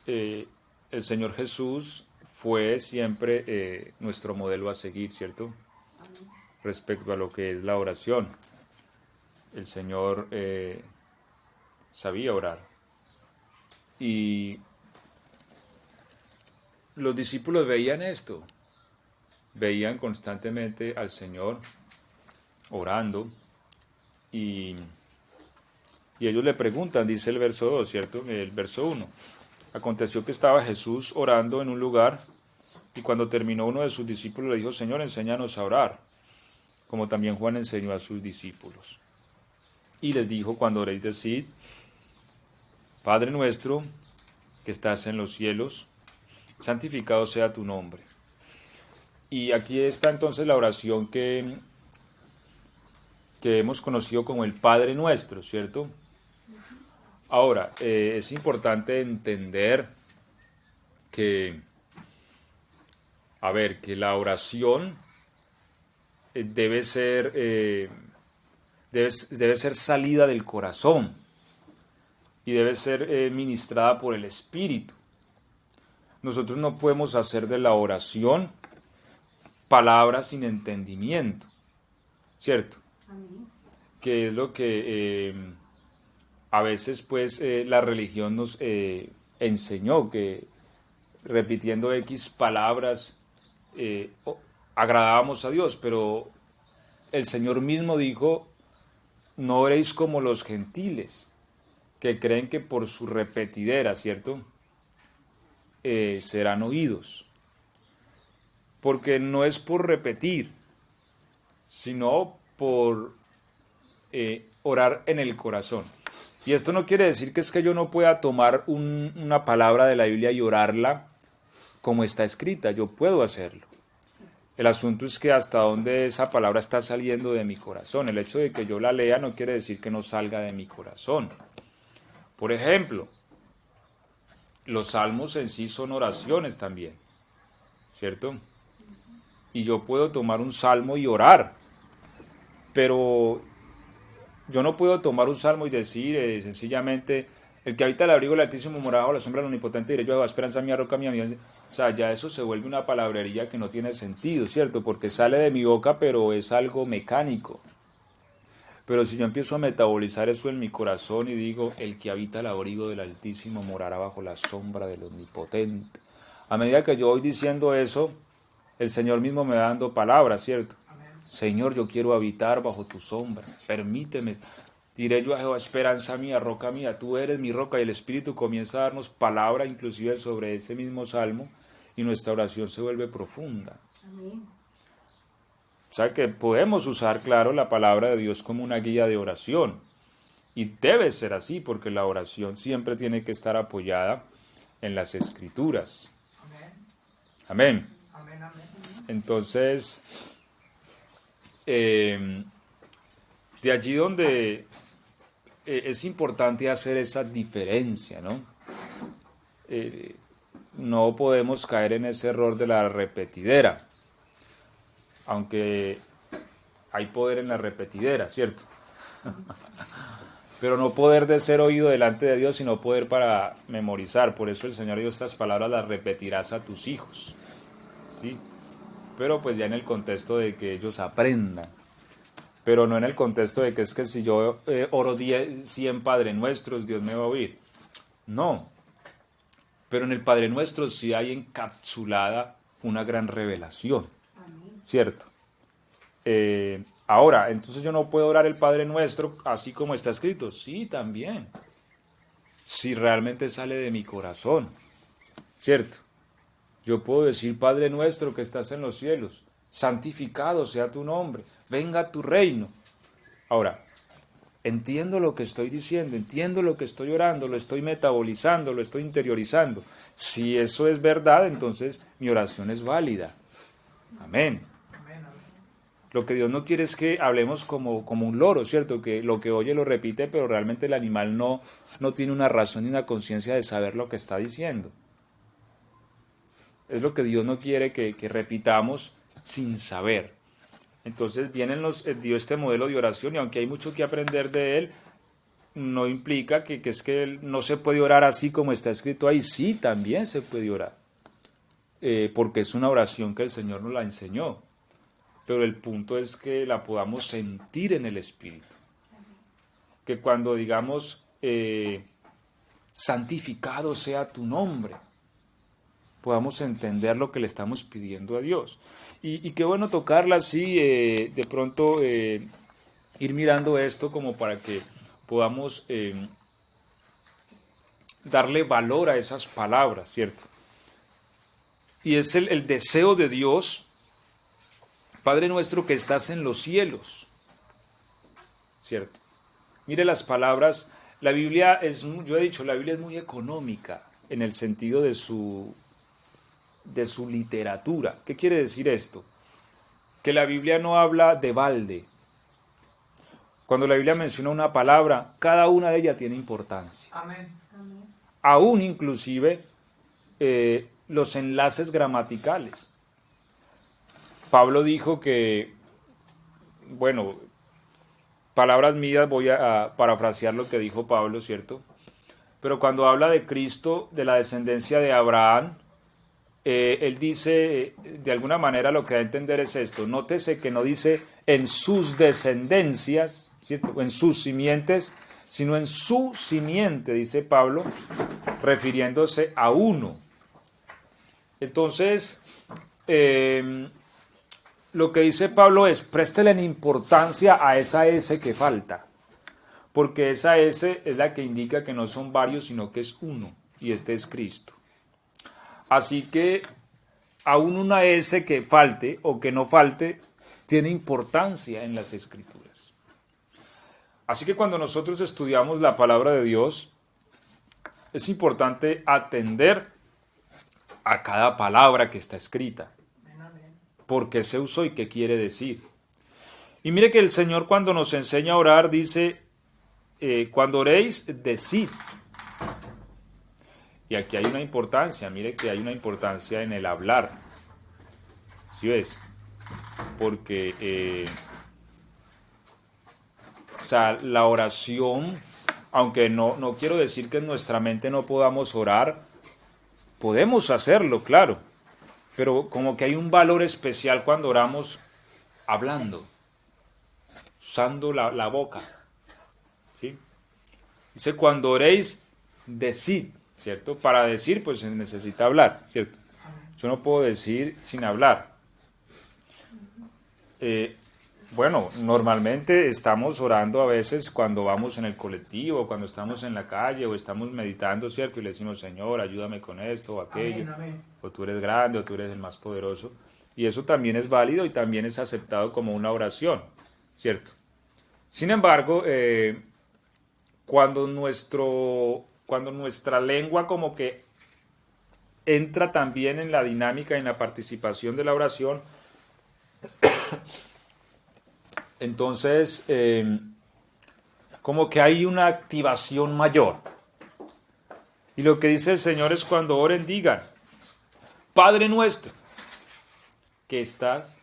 eh, el Señor Jesús fue siempre nuestro modelo a seguir, ¿cierto? Respecto a lo que es la oración. El Señor sabía orar. Y los discípulos veían esto, veían constantemente al Señor orando y, y ellos le preguntan, dice el verso 2, ¿cierto? El verso 1. Aconteció que estaba Jesús orando en un lugar y cuando terminó uno de sus discípulos le dijo, Señor, enséñanos a orar, como también Juan enseñó a sus discípulos. Y les dijo, cuando oréis, decid, Padre nuestro que estás en los cielos, santificado sea tu nombre. Y aquí está entonces la oración que hemos conocido como el Padre Nuestro, ¿cierto? Ahora, es importante entender que, que la oración debe ser salida del corazón y debe ser ministrada por el Espíritu. Nosotros no podemos hacer de la oración palabras sin entendimiento, ¿cierto? Amén. Que es lo que a veces pues la religión nos enseñó, que repitiendo X palabras agradábamos a Dios, pero el Señor mismo dijo, no oréis como los gentiles, que creen que por su repetidera, ¿cierto? Serán oídos. Porque no es por repetir, sino por orar en el corazón. Y esto no quiere decir que es que yo no pueda tomar una palabra de la Biblia y orarla como está escrita, yo puedo hacerlo. El asunto es que hasta dónde esa palabra está saliendo de mi corazón. El hecho de que yo la lea no quiere decir que no salga de mi corazón. Por ejemplo, los salmos en sí son oraciones también, ¿cierto? Y yo puedo tomar un salmo y orar, pero yo no puedo tomar un salmo y decir sencillamente, el que habita el abrigo del Altísimo morará bajo la sombra del Omnipotente, diré yo, Jehová, esperanza mía, roca mía. O sea, ya eso se vuelve una palabrería que no tiene sentido, ¿cierto? Porque sale de mi boca, pero es algo mecánico. Pero si yo empiezo a metabolizar eso en mi corazón y digo, el que habita el abrigo del Altísimo morará bajo la sombra del Omnipotente. A medida que yo voy diciendo eso, el Señor mismo me va dando palabras, ¿cierto? Amén. Señor, yo quiero habitar bajo tu sombra, permíteme. Diré yo a Jehová, esperanza mía, roca mía, tú eres mi roca, y el Espíritu comienza a darnos palabra inclusive sobre ese mismo salmo, y nuestra oración se vuelve profunda. Amén. O sea que podemos usar, claro, la palabra de Dios como una guía de oración, y debe ser así, porque la oración siempre tiene que estar apoyada en las Escrituras. Amén. Amén. Entonces, de allí donde es importante hacer esa diferencia, ¿no? No podemos caer en ese error de la repetidera, aunque hay poder en la repetidera, ¿cierto? Pero no poder de ser oído delante de Dios, sino poder para memorizar. Por eso el Señor dio estas palabras, las repetirás a tus hijos, ¿sí? Pero pues ya en el contexto de que ellos aprendan, pero no en el contexto de que es que si yo oro 100 Padre Nuestros, Dios me va a oír. No, pero en el Padre Nuestro sí hay encapsulada una gran revelación, ¿cierto? Ahora, entonces yo no puedo orar el Padre Nuestro así como está escrito. Sí, también, si realmente sale de mi corazón, ¿cierto? Yo puedo decir, Padre Nuestro que estás en los cielos, santificado sea tu nombre, venga tu reino. Ahora, entiendo lo que estoy diciendo, entiendo lo que estoy orando, lo estoy metabolizando, lo estoy interiorizando. Si eso es verdad, entonces mi oración es válida. Amén. Lo que Dios no quiere es que hablemos como un loro, ¿cierto? Que lo que oye lo repite, pero realmente el animal no tiene una razón ni una conciencia de saber lo que está diciendo. Es lo que Dios no quiere que repitamos sin saber. Entonces dio este modelo de oración y aunque hay mucho que aprender de él, no implica que es que no se puede orar así como está escrito ahí. Sí, también se puede orar, porque es una oración que el Señor nos la enseñó. Pero el punto es que la podamos sentir en el Espíritu. Que cuando digamos, santificado sea tu nombre, podamos entender lo que le estamos pidiendo a Dios. Y qué bueno tocarla así, de pronto ir mirando esto como para que podamos darle valor a esas palabras, ¿cierto? Y es el deseo de Dios, Padre nuestro que estás en los cielos, ¿cierto? Mire las palabras, la Biblia yo he dicho, la Biblia es muy económica en el sentido de su literatura. ¿Qué quiere decir esto? Que la Biblia no habla de balde. Cuando la Biblia menciona una palabra, cada una de ellas tiene importancia. Amén. Aún inclusive los enlaces gramaticales. Pablo dijo que, bueno, palabras mías, voy a parafrasear lo que dijo Pablo, ¿cierto? Pero cuando habla de Cristo, de la descendencia de Abraham, él dice, de alguna manera lo que da a entender es esto. Nótese que no dice en sus descendencias, ¿cierto? En sus simientes, sino en su simiente, dice Pablo, refiriéndose a uno. Entonces, lo que dice Pablo es, préstele importancia a esa S que falta, porque esa S es la que indica que no son varios, sino que es uno, y este es Cristo. Así que aún una S que falte o que no falte tiene importancia en las Escrituras. Así que cuando nosotros estudiamos la palabra de Dios, es importante atender a cada palabra que está escrita. ¿Por qué se usó y qué quiere decir? Y mire que el Señor cuando nos enseña a orar dice, cuando oréis, decid. Y aquí hay una importancia, mire que hay una importancia en el hablar. ¿Sí ves? Porque, o sea, la oración, aunque no quiero decir que en nuestra mente no podamos orar, podemos hacerlo, claro. Pero como que hay un valor especial cuando oramos hablando, usando la boca. ¿Sí? Dice, cuando oréis, decid. ¿Cierto? Para decir, pues se necesita hablar, ¿cierto? Yo no puedo decir sin hablar. Bueno, normalmente estamos orando a veces cuando vamos en el colectivo, cuando estamos en la calle o estamos meditando, ¿cierto? Y le decimos, Señor, ayúdame con esto o aquello. Amén, amén. O tú eres grande o tú eres el más poderoso. Y eso también es válido y también es aceptado como una oración, ¿cierto? Sin embargo, cuando nuestra lengua como que entra también en la dinámica, en la participación de la oración, entonces como que hay una activación mayor. Y lo que dice el Señor es cuando oren, digan, Padre nuestro, que estás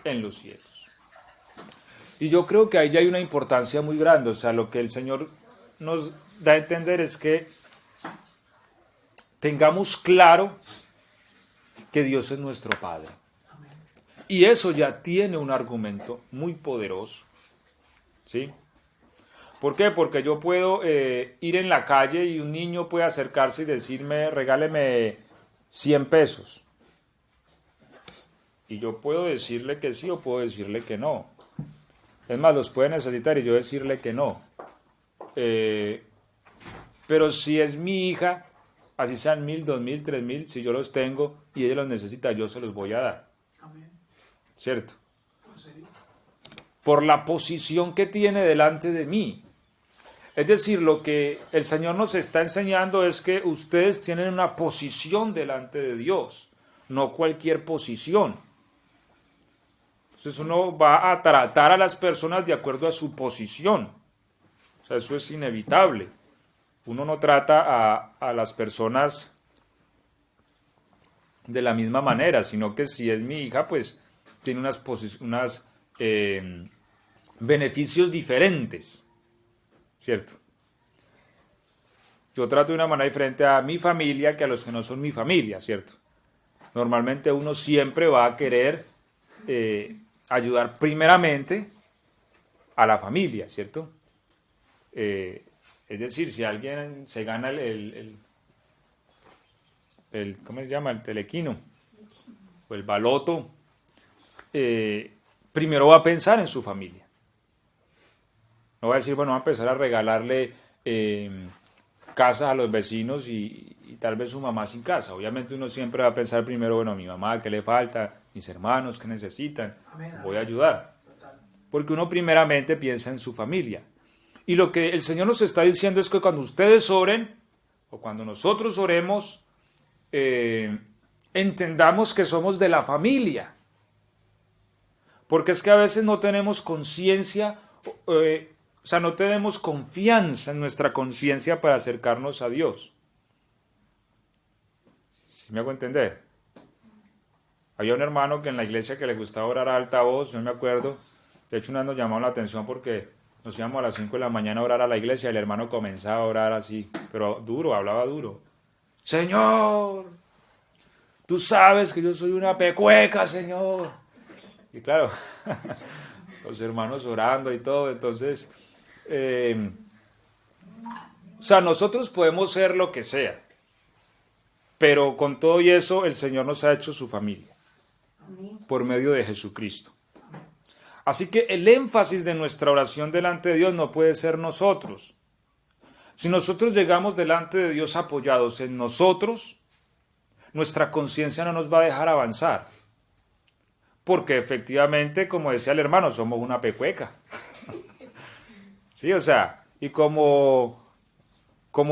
en los cielos. Y yo creo que ahí ya hay una importancia muy grande, o sea, lo que el Señor nos da a entender es que tengamos claro que Dios es nuestro Padre. Y eso ya tiene un argumento muy poderoso. ¿Sí? ¿Por qué? Porque yo puedo ir en la calle y un niño puede acercarse y decirme, regáleme 100 pesos. Y yo puedo decirle que sí o puedo decirle que no. Es más, los puede necesitar y yo decirle que no. Pero si es mi hija, así sean 1,000, 2,000, 3,000, si yo los tengo y ella los necesita, yo se los voy a dar. Amén. ¿Cierto? Por la posición que tiene delante de mí. Es decir, lo que el Señor nos está enseñando es que ustedes tienen una posición delante de Dios, no cualquier posición. Entonces uno va a tratar a las personas de acuerdo a su posición. O sea, eso es inevitable. Uno no trata a las personas de la misma manera, sino que si es mi hija, pues tiene unas beneficios diferentes, ¿cierto? yo trato de una manera diferente a mi familia que a los que no son mi familia, ¿cierto? Normalmente uno siempre va a querer ayudar primeramente a la familia, ¿cierto? Es decir, si alguien se gana ¿cómo se llama? El telequino o el baloto, primero va a pensar en su familia. No va a decir, bueno, va a empezar a regalarle casas a los vecinos y tal vez su mamá sin casa. Obviamente uno siempre va a pensar primero, bueno, mi mamá, ¿qué le falta? Mis hermanos, ¿qué necesitan? Voy a ayudar. Porque uno primeramente piensa en su familia. Y lo que el Señor nos está diciendo es que cuando ustedes oren, o cuando nosotros oremos, entendamos que somos de la familia. Porque es que a veces no tenemos conciencia, o sea, no tenemos confianza en nuestra conciencia para acercarnos a Dios. ¿Sí me hago entender? Había un hermano que en la iglesia que le gustaba orar a alta voz, no me acuerdo. De hecho, una vez nos llamó la atención porque nos íbamos a las 5 de la mañana a orar a la iglesia y el hermano comenzaba a orar así, pero duro, hablaba duro. Señor, tú sabes que yo soy una pecueca, Señor. Y claro, los hermanos orando y todo, entonces, o sea, nosotros podemos ser lo que sea, pero con todo y eso el Señor nos ha hecho su familia, por medio de Jesucristo. Así que el énfasis de nuestra oración delante de Dios no puede ser nosotros. Si nosotros llegamos delante de Dios apoyados en nosotros, nuestra conciencia no nos va a dejar avanzar. Porque efectivamente, como decía el hermano, somos una pecueca. Sí, o sea, y como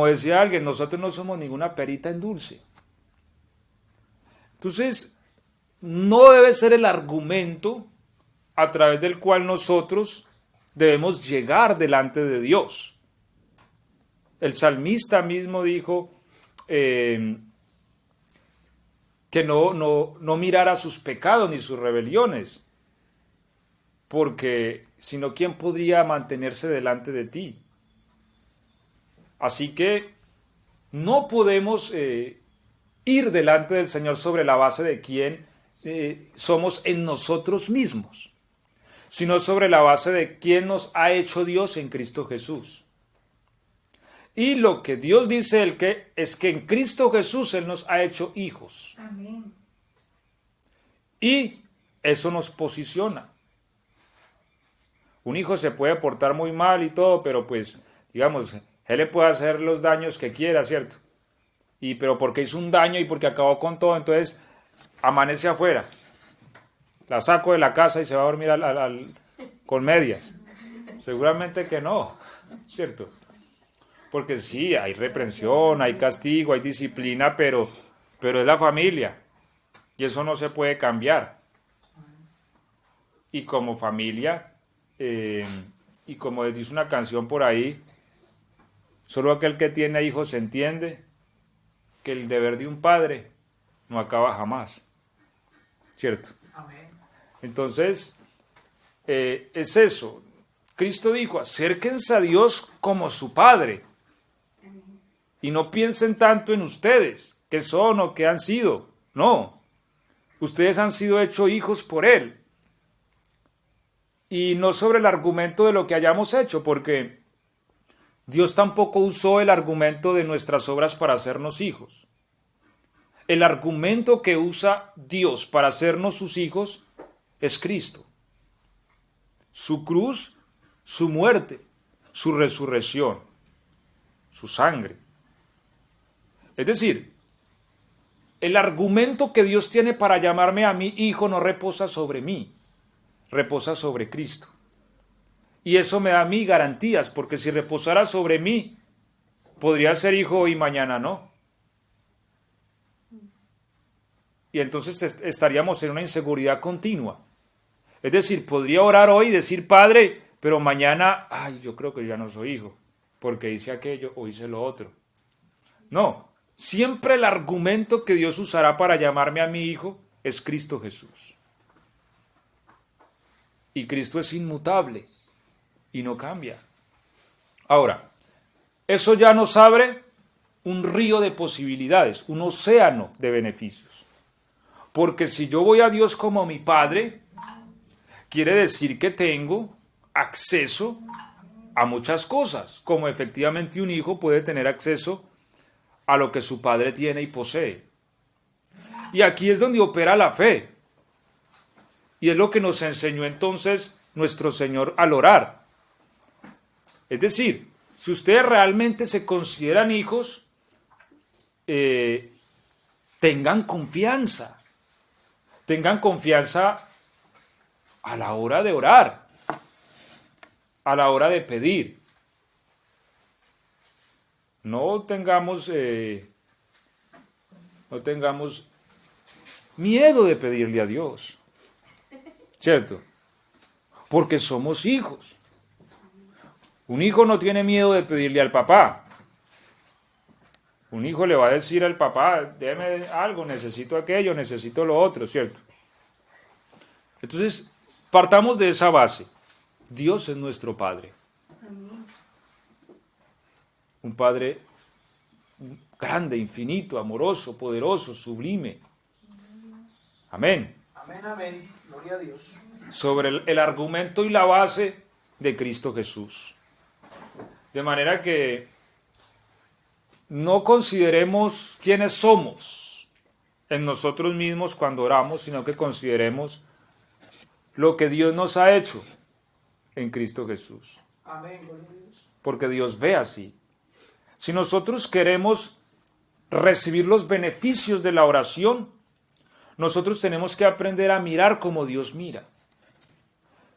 decía alguien, nosotros no somos ninguna perita en dulce. Entonces, no debe ser el argumento a través del cual nosotros debemos llegar delante de Dios. El salmista mismo dijo que no mirara sus pecados ni sus rebeliones, porque sino ¿quién podría mantenerse delante de ti? Así que no podemos ir delante del Señor sobre la base de quién somos en nosotros mismos, sino sobre la base de quién nos ha hecho Dios en Cristo Jesús. Y lo que Dios dice es que en Cristo Jesús Él nos ha hecho hijos. Amén. Y eso nos posiciona. Un hijo se puede portar muy mal y todo, pero pues, digamos, él le puede hacer los daños que quiera, ¿cierto? Pero porque hizo un daño y porque acabó con todo, entonces amanece afuera. La saco de la casa y se va a dormir con medias. Seguramente que no, ¿cierto? Porque sí, hay reprensión, hay castigo, hay disciplina, pero es la familia. Y eso no se puede cambiar. Y como familia, y como dice una canción por ahí, solo aquel que tiene hijos entiende que el deber de un padre no acaba jamás. ¿Cierto? Amén. Entonces, es eso. Cristo dijo, acérquense a Dios como su Padre. Y no piensen tanto en ustedes, que son o que han sido. No. Ustedes han sido hechos hijos por Él. Y no sobre el argumento de lo que hayamos hecho, porque Dios tampoco usó el argumento de nuestras obras para hacernos hijos. El argumento que usa Dios para hacernos sus hijos es Cristo. Su cruz, su muerte, su resurrección, su sangre. Es decir, el argumento que Dios tiene para llamarme a mi hijo no reposa sobre mí, reposa sobre Cristo. Y eso me da a mí garantías, porque si reposara sobre mí, podría ser hijo hoy y mañana no. Y entonces estaríamos en una inseguridad continua. Es decir, podría orar hoy y decir, Padre, pero mañana, yo creo que ya no soy hijo, porque hice aquello o hice lo otro. No, siempre el argumento que Dios usará para llamarme a mi hijo es Cristo Jesús. Y Cristo es inmutable y no cambia. Ahora, eso ya nos abre un río de posibilidades, un océano de beneficios. Porque si yo voy a Dios como mi Padre, quiere decir que tengo acceso a muchas cosas, como efectivamente un hijo puede tener acceso a lo que su padre tiene y posee. Y aquí es donde opera la fe. Y es lo que nos enseñó entonces nuestro Señor al orar. Es decir, si ustedes realmente se consideran hijos, tengan confianza. Tengan confianza a la hora de orar, a la hora de pedir. No tengamos miedo de pedirle a Dios, ¿cierto? Porque somos hijos. Un hijo no tiene miedo de pedirle al papá. Un hijo le va a decir al papá, déme algo, necesito aquello, necesito lo otro, ¿cierto? Entonces, partamos de esa base. Dios es nuestro Padre. Un Padre grande, infinito, amoroso, poderoso, sublime. Amén. Amén, amén. Gloria a Dios. Sobre el argumento y la base de Cristo Jesús. De manera que no consideremos quiénes somos en nosotros mismos cuando oramos, sino que consideremos lo que Dios nos ha hecho en Cristo Jesús. Amén, gloria a Dios. Porque Dios ve así. Si nosotros queremos recibir los beneficios de la oración, nosotros tenemos que aprender a mirar como Dios mira.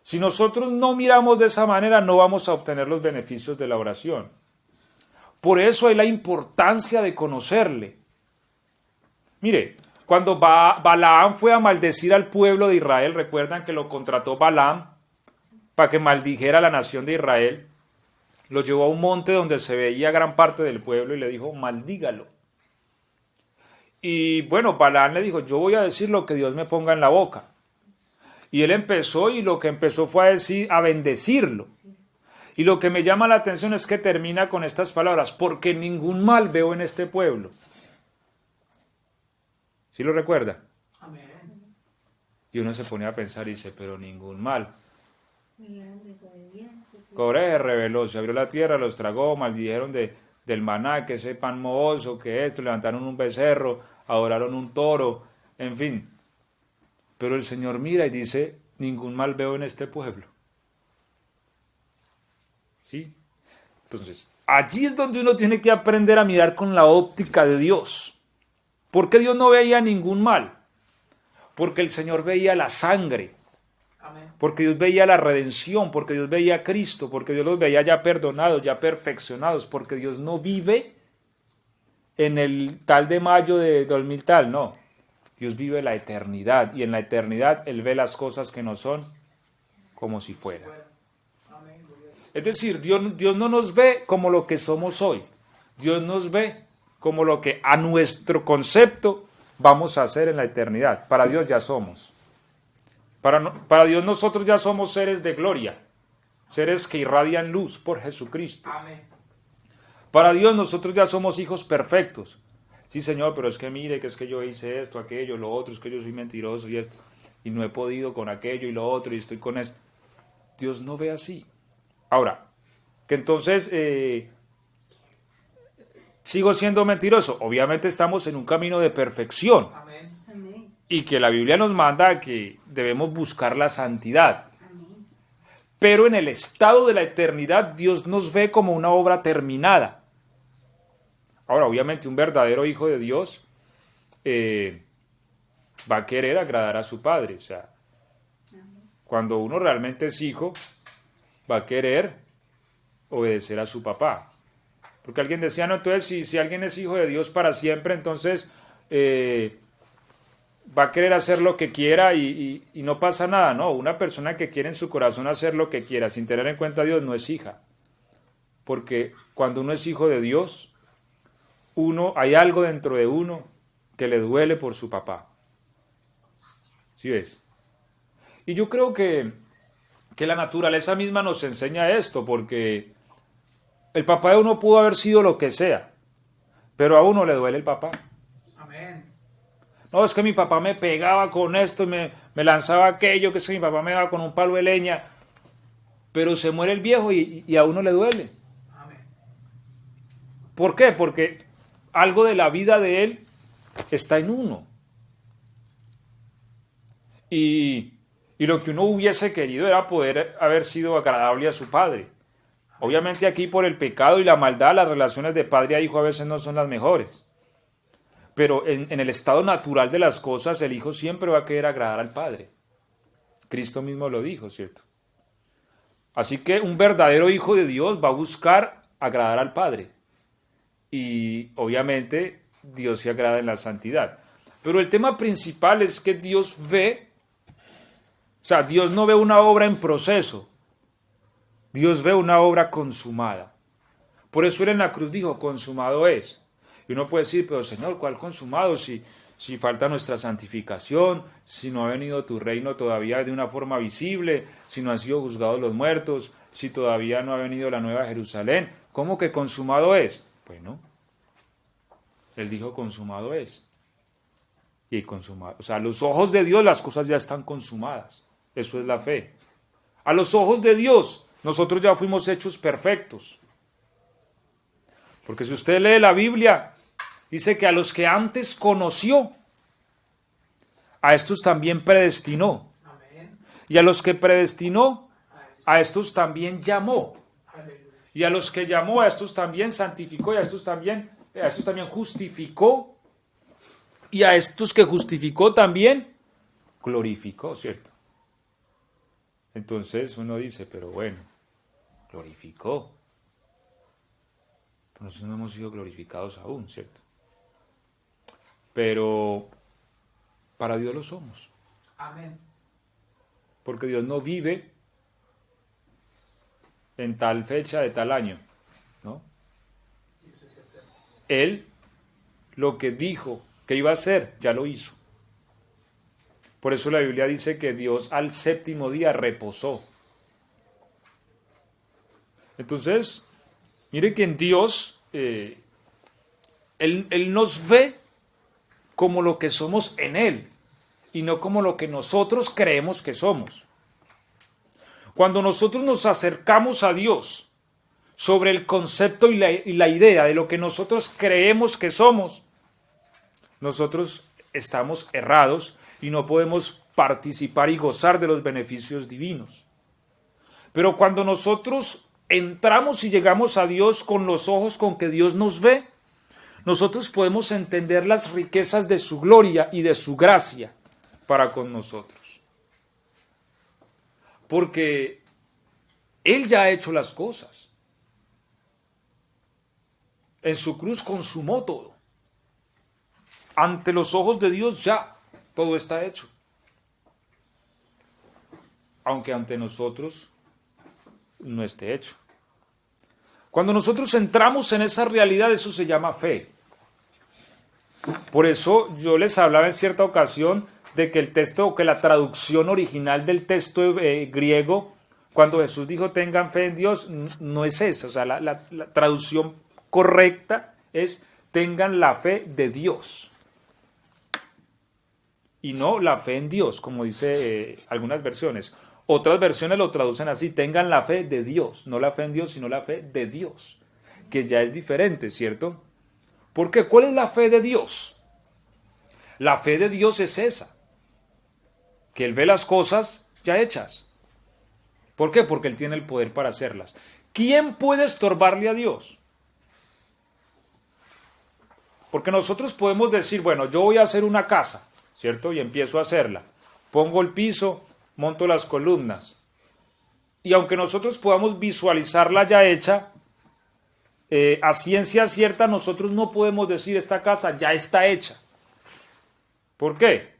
Si nosotros no miramos de esa manera, no vamos a obtener los beneficios de la oración. Por eso hay la importancia de conocerle. Mire, cuando Balaam fue a maldecir al pueblo de Israel, recuerdan que lo contrató Balaam para que maldijera a la nación de Israel. Lo llevó a un monte donde se veía gran parte del pueblo y le dijo, maldígalo. Y bueno, Balaam le dijo, yo voy a decir lo que Dios me ponga en la boca. Y él empezó y lo que empezó fue a decir, a bendecirlo. Y lo que me llama la atención es que termina con estas palabras, porque ningún mal veo en este pueblo. ¿Sí lo recuerda? Amén. Y uno se pone a pensar y dice, pero ningún mal. Coré se rebeló, se abrió la tierra, los tragó, maldijeron del maná, que ese pan mohoso, que esto, levantaron un becerro, adoraron un toro, en fin. Pero el Señor mira y dice, ningún mal veo en este pueblo. ¿Sí? Entonces, allí es donde uno tiene que aprender a mirar con la óptica de Dios. ¿Por qué Dios no veía ningún mal? Porque el Señor veía la sangre. Amén. Porque Dios veía la redención, porque Dios veía a Cristo, porque Dios los veía ya perdonados, ya perfeccionados, porque Dios no vive en el tal de mayo de 2000 tal, no. Dios vive la eternidad y en la eternidad Él ve las cosas que no son como si fueran. Amén, gloria a Dios. Es decir, Dios no nos ve como lo que somos hoy. Dios nos ve como lo que a nuestro vamos a hacer en la eternidad. Para Dios ya somos. Para Dios nosotros ya somos seres de gloria, seres que irradian luz por Jesucristo. Amén. Para Dios nosotros ya somos hijos perfectos. Sí, Señor, pero es que mire, que es que yo hice esto, aquello, lo otro, es que yo soy mentiroso y esto, y no he podido con aquello y lo otro, y estoy con esto. Dios no ve así. Ahora, que entonces sigo siendo mentiroso. Obviamente estamos en un camino de perfección. Amén. Y que la Biblia nos manda a que debemos buscar la santidad. Pero en el estado de la eternidad Dios nos ve como una obra terminada. Ahora, obviamente un verdadero hijo de Dios va a querer agradar a su padre. O sea, cuando uno realmente es hijo, va a querer obedecer a su papá. Porque alguien decía, no, entonces si alguien es hijo de Dios para siempre, entonces va a querer hacer lo que quiera y no pasa nada. No, una persona que quiere en su corazón hacer lo que quiera sin tener en cuenta a Dios no es hija. Porque cuando uno es hijo de Dios, hay algo dentro de uno que le duele por su papá. ¿Sí ves? Y yo creo que la naturaleza misma nos enseña esto, porque el papá de uno pudo haber sido lo que sea, pero a uno le duele el papá. Amén. No, es que mi papá me pegaba con esto y me lanzaba aquello, que es que mi papá me daba con un palo de leña, pero se muere el viejo y a uno le duele. Amén. ¿Por qué? Porque algo de la vida de él está en uno. Y lo que uno hubiese querido era poder haber sido agradable a su padre. Obviamente aquí por el pecado y la maldad las relaciones de padre a hijo a veces no son las mejores. Pero en el estado natural de las cosas el hijo siempre va a querer agradar al padre. Cristo mismo lo dijo, ¿cierto? Así que un verdadero hijo de Dios va a buscar agradar al padre. Y obviamente Dios se agrada en la santidad. Pero el tema principal es que Dios ve, o sea, Dios no ve una obra en proceso, Dios ve una obra consumada. Por eso Él en la cruz dijo, consumado es. Y uno puede decir, pero Señor, ¿cuál consumado? Si falta nuestra santificación, si no ha venido tu reino todavía de una forma visible, si no han sido juzgados los muertos, si todavía no ha venido la nueva Jerusalén, ¿cómo que consumado es? Bueno, Él dijo consumado es. Y consumado, o sea, a los ojos de Dios las cosas ya están consumadas. Eso es la fe. A los ojos de Dios nosotros ya fuimos hechos perfectos. Porque si usted lee la Biblia, dice que a los que antes conoció, a estos también predestinó. Amén. Y a los que predestinó, a estos también llamó. Aleluya. Y a los que llamó, a estos también santificó. Y a estos también justificó. Y a estos que justificó también glorificó, ¿cierto? Entonces uno dice, pero bueno, glorificó. Pero nosotros no hemos sido glorificados aún, ¿cierto? Pero para Dios lo somos. Amén. Porque Dios no vive en tal fecha de tal año, ¿no? Él lo que dijo que iba a hacer, ya lo hizo. Por eso la Biblia dice que Dios al séptimo día reposó. Entonces, mire que en Dios, Él nos ve como lo que somos en Él y no como lo que nosotros creemos que somos. Cuando nosotros nos acercamos a Dios sobre el concepto y la idea de lo que nosotros creemos que somos, nosotros estamos errados y no podemos participar y gozar de los beneficios divinos. Pero cuando nosotros entramos y llegamos a Dios con los ojos con que Dios nos ve, nosotros podemos entender las riquezas de su gloria y de su gracia para con nosotros. Porque Él ya ha hecho las cosas. En su cruz consumó todo. Ante los ojos de Dios ya todo está hecho. Aunque ante nosotros no esté hecho. Cuando nosotros entramos en esa realidad, eso se llama fe. Por eso yo les hablaba en cierta ocasión de que el texto, o que la traducción original del texto griego, cuando Jesús dijo tengan fe en Dios, no es esa. O sea, la traducción correcta es tengan la fe de Dios. Y no la fe en Dios, como dice algunas versiones. Otras versiones lo traducen así, tengan la fe de Dios, no la fe en Dios, sino la fe de Dios, que ya es diferente, ¿cierto? ¿Por qué? ¿Cuál es la fe de Dios? La fe de Dios es esa, que Él ve las cosas ya hechas. ¿Por qué? Porque Él tiene el poder para hacerlas. ¿Quién puede estorbarle a Dios? Porque nosotros podemos decir, bueno, yo voy a hacer una casa, ¿cierto? Y empiezo a hacerla. Pongo el piso, monto las columnas. Y aunque nosotros podamos visualizarla ya hecha, a ciencia cierta nosotros no podemos decir esta casa ya está hecha. ¿Por qué?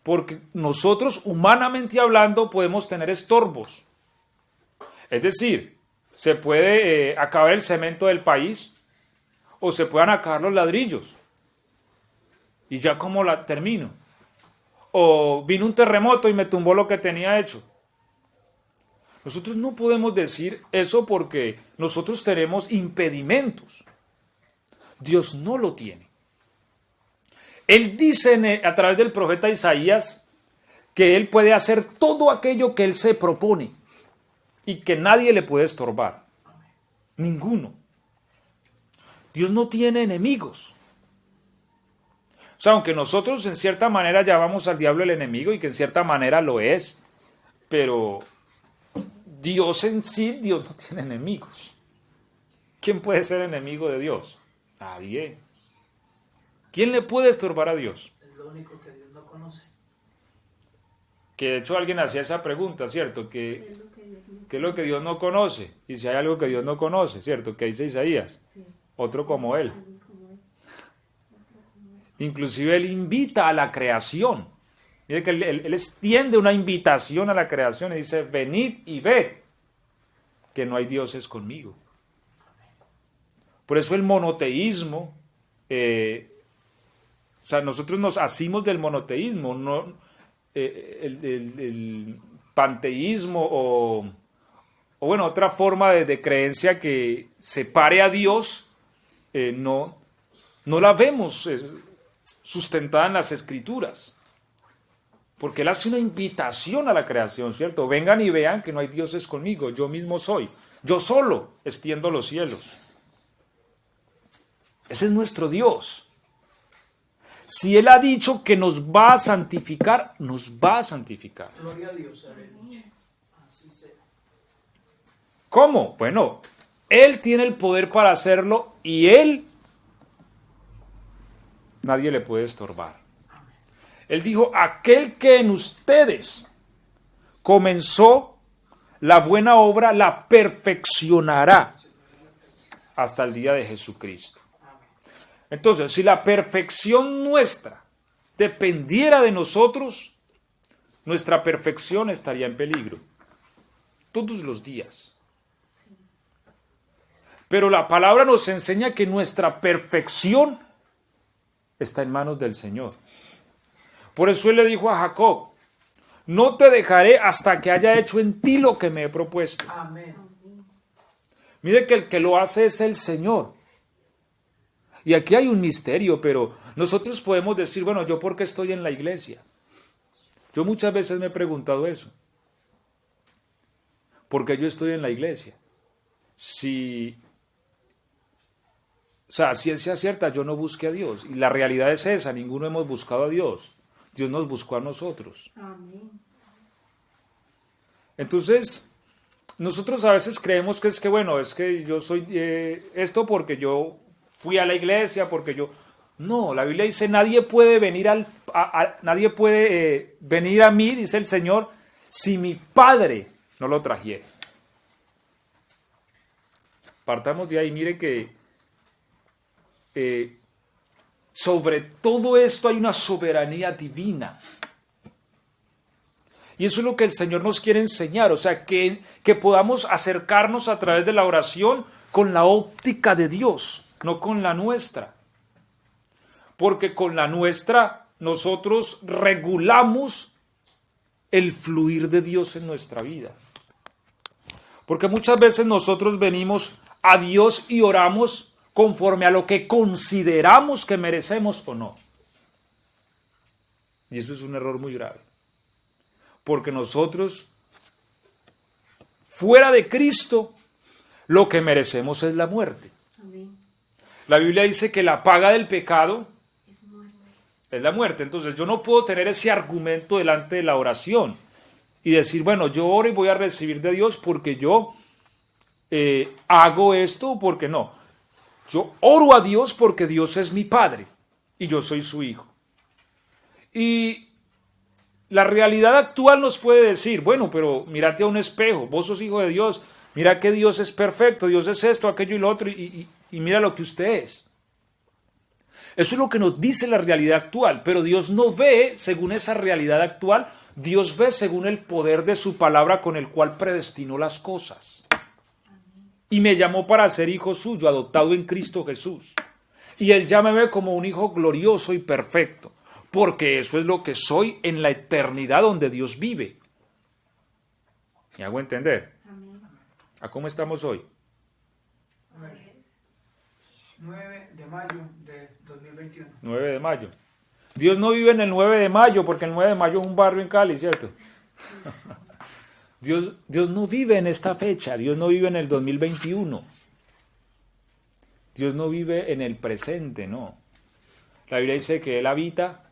Porque nosotros, humanamente hablando, podemos tener estorbos. Es decir, se puede acabar el cemento del país o se puedan acabar los ladrillos. Y ya como la termino. O vino un terremoto y me tumbó lo que tenía hecho. Nosotros no podemos decir eso porque nosotros tenemos impedimentos. Dios no lo tiene. Él dice a través del profeta Isaías que Él puede hacer todo aquello que Él se propone y que nadie le puede estorbar. Ninguno. Dios no tiene enemigos. O sea, aunque nosotros en cierta manera llamamos al diablo el enemigo y que en cierta manera lo es, pero Dios en sí, Dios no tiene enemigos. ¿Quién puede ser enemigo de Dios? Nadie. ¿Quién le puede estorbar a Dios? Es lo único que Dios no conoce. Que de hecho alguien hacía esa pregunta, ¿cierto? ¿Qué es lo que Dios no conoce? Y si hay algo que Dios no conoce, ¿cierto? Que dice Isaías. Otro como Él. Inclusive Él invita a la creación. Mire que él extiende una invitación a la creación y dice, venid y ved que no hay dioses conmigo. Por eso el monoteísmo, o sea, nosotros nos asimos del monoteísmo, no, el panteísmo o bueno, otra forma de creencia que separe a Dios, no la vemos sustentada en las Escrituras. Porque Él hace una invitación a la creación, ¿cierto? Vengan y vean que no hay dioses conmigo, yo mismo soy. Yo solo extiendo los cielos. Ese es nuestro Dios. Si Él ha dicho que nos va a santificar, nos va a santificar. Gloria a Dios, aleluya. Así sea. ¿Cómo? Bueno, Él tiene el poder para hacerlo y Él, nadie le puede estorbar. Él dijo, aquel que en ustedes comenzó la buena obra, la perfeccionará hasta el día de Jesucristo. Entonces, si la perfección nuestra dependiera de nosotros, nuestra perfección estaría en peligro. Todos los días. Pero la palabra nos enseña que nuestra perfección está en manos del Señor. Por eso Él le dijo a Jacob, no te dejaré hasta que haya hecho en ti lo que me he propuesto. Amén. Mire que el que lo hace es el Señor. Y aquí hay un misterio, pero nosotros podemos decir, bueno, ¿yo por qué estoy en la iglesia? Yo muchas veces me he preguntado eso. ¿Por qué yo estoy en la iglesia? O sea, ciencia cierta, yo no busqué a Dios. Y la realidad es esa, ninguno hemos buscado a Dios. Dios nos buscó a nosotros. Amén. Entonces, nosotros a veces creemos que es que, bueno, es que yo soy esto porque yo fui a la iglesia, porque yo... No, la Biblia dice, nadie puede venir nadie puede venir a mí, dice el Señor, si mi Padre no lo trajera. Partamos de ahí, mire que sobre todo esto hay una soberanía divina. Y eso es lo que el Señor nos quiere enseñar, o sea, que podamos acercarnos a través de la oración con la óptica de Dios, no con la nuestra. Porque con la nuestra nosotros regulamos el fluir de Dios en nuestra vida. Porque muchas veces nosotros venimos a Dios y oramos conforme a lo que consideramos que merecemos o no. Y eso es un error muy grave. Porque nosotros, fuera de Cristo, lo que merecemos es la muerte. Amén. La Biblia dice que la paga del pecado Es muerte. es la muerte. Entonces yo no puedo tener ese argumento delante de la oración y decir, bueno, yo oro y voy a recibir de Dios porque yo hago esto o porque no. Yo oro a Dios porque Dios es mi Padre y yo soy su Hijo. Y la realidad actual nos puede decir, bueno, pero mírate a un espejo, vos sos hijo de Dios, mira que Dios es perfecto, Dios es esto, aquello y lo otro, y mira lo que usted es. Eso es lo que nos dice la realidad actual, pero Dios no ve según esa realidad actual, Dios ve según el poder de su palabra con el cual predestinó las cosas. Y me llamó para ser hijo suyo, adoptado en Cristo Jesús. Y Él ya me ve como un hijo glorioso y perfecto, porque eso es lo que soy en la eternidad donde Dios vive. ¿Me hago entender? Amén. ¿A cómo estamos hoy? 9 de de mayo de 2021. 9 de mayo. Dios no vive en el 9 de mayo, porque el 9 de mayo es un barrio en Cali, ¿cierto? Dios no vive en esta fecha, Dios no vive en el 2021. Dios no vive en el presente, no. La Biblia dice que Él habita